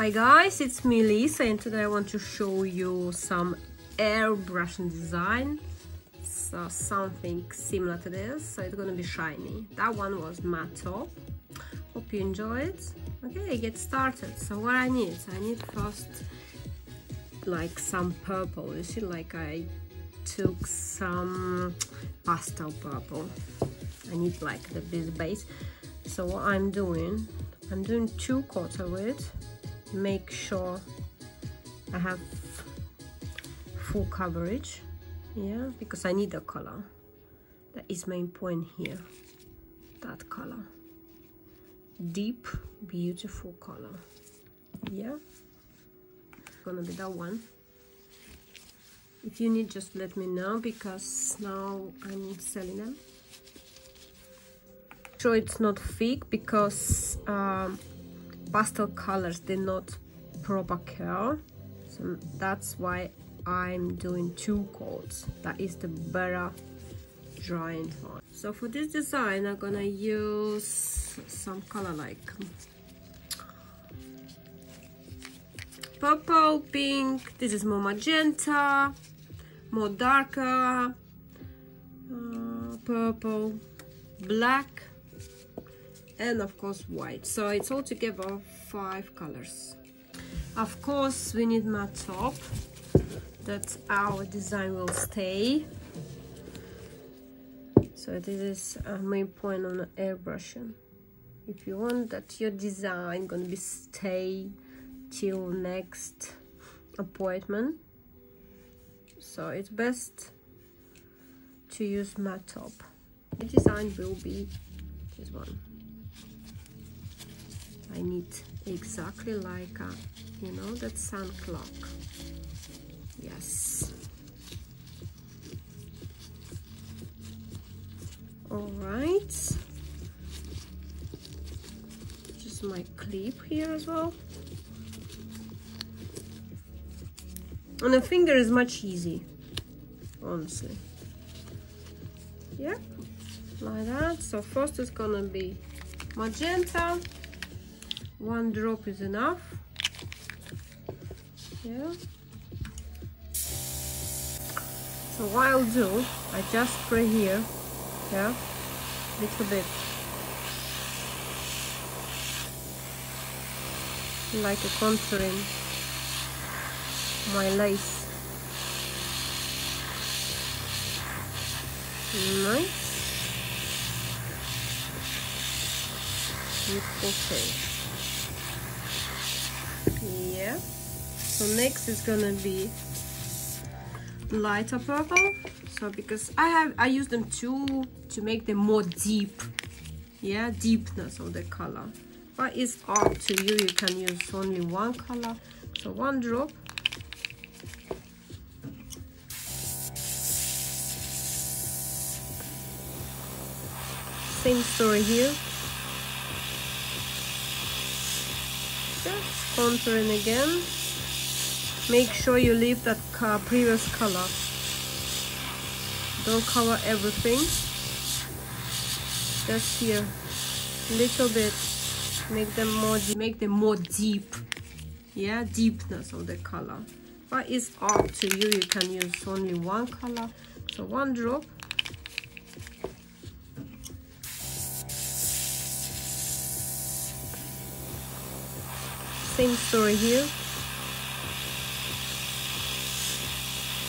Hi guys, it's me Lisa, and today I want to show you some airbrushing design. So something similar to this, so it's gonna be shiny. That one was matte top. Hope you enjoy it. Okay, get started. So what I need first like some purple. You see, like I took some pastel purple. I need like the base. So what I'm doing 2 coats of it. Make sure I have full coverage, yeah, because I need a color. That is my point here. That color, deep, beautiful color. Yeah, gonna be that one. If you need, just let me know, because now I'm selling them. Sure, it's not thick because pastel colors, they're not proper curl, so that's why I'm doing 2 coats. That is the better drying time. So for this design I'm gonna use some color like purple, pink. This is more magenta, more darker, purple, black, and of course white. So it's all together 5 colors. Of course we need matte top, that our design will stay. So this is a main point on airbrushing. If you want that your design gonna be stay till next appointment, so it's best to use matte top. The design will be this one. I need exactly like a, you know, that sun clock. Yes. All right. Just my clip here as well. On a finger is much easy, honestly. Yeah, like that. So first it's gonna be magenta. 1 drop is enough. Yeah. So what I'll do, I just spray here, yeah, little bit, like a contouring my lace. Nice, beautiful shade. Yeah, so next is gonna be lighter purple. So because I use them to make them more deep, yeah, deepness of the color, but it's up to you. You can use only 1 color. So 1 drop. Same story here. Just contouring again. Make sure you leave that previous color. Don't cover everything. Just here, little bit. Make them more deep. Yeah, deepness of the color. But it's up to you. You can use only 1 color. So 1 drop. Same story here.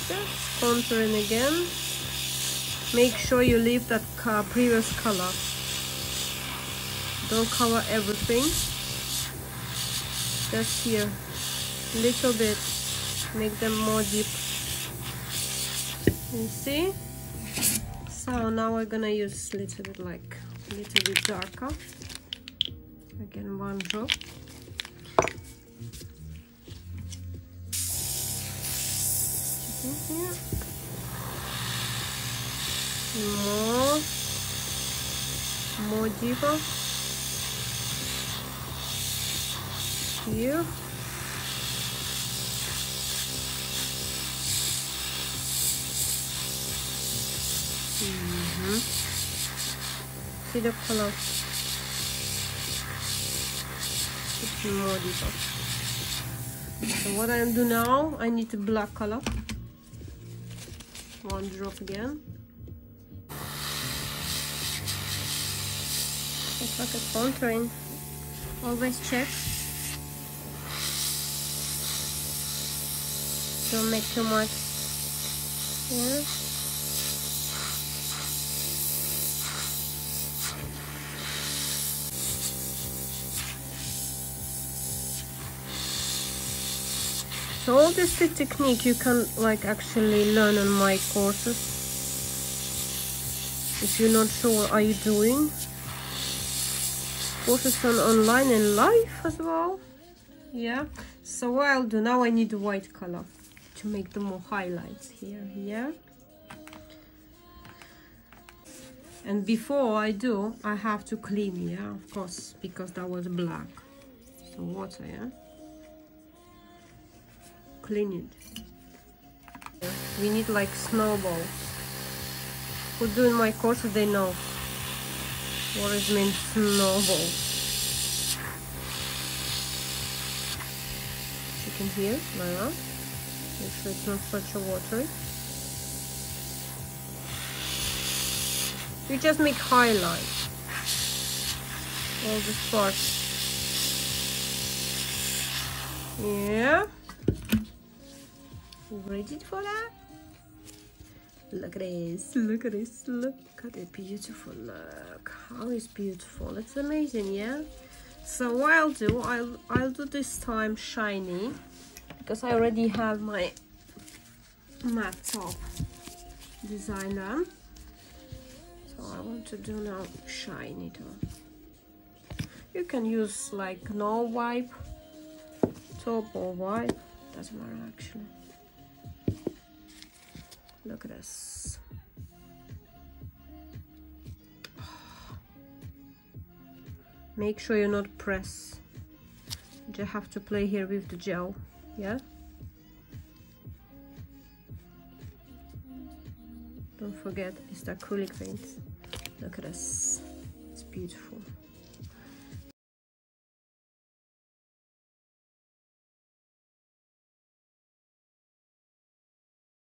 Just contouring again. Make sure you leave that previous color. Don't cover everything. Just here, little bit. Make them more deep. You see? So now we're gonna use a little bit darker. Again, 1 drop. Here. More deeper. Here. See the color? It's more deeper. So what I do now, I need a black color. One drop again. It's like a contouring. Always check. Don't make too much. Yeah. So all this technique you can like actually learn on my courses. If you're not sure what are you doing, courses on online and live as well. Yeah. So what I'll do now, I need a white color to make the more highlights here. Yeah. And before I do, I have to clean. Yeah, of course, because that was black. So water. Yeah. Clean it. We need like snowballs. Who doing my course, they know what it means, snowballs. You can hear like that. Make sure it's not such a watery. You just make highlights all this part. Yeah. Ready for that? Look at this, look at this, look at it, beautiful, look how it's beautiful, it's amazing. Yeah. So what I'll do, I'll do this time shiny, because I already have my matte top design done. So I want to do now shiny too. You can use like no wipe top or wipe, doesn't matter actually. Look at this. Make sure you not press. You just have to play here with the gel. Yeah. Don't forget, it's the acrylic paint. Look at this. It's beautiful.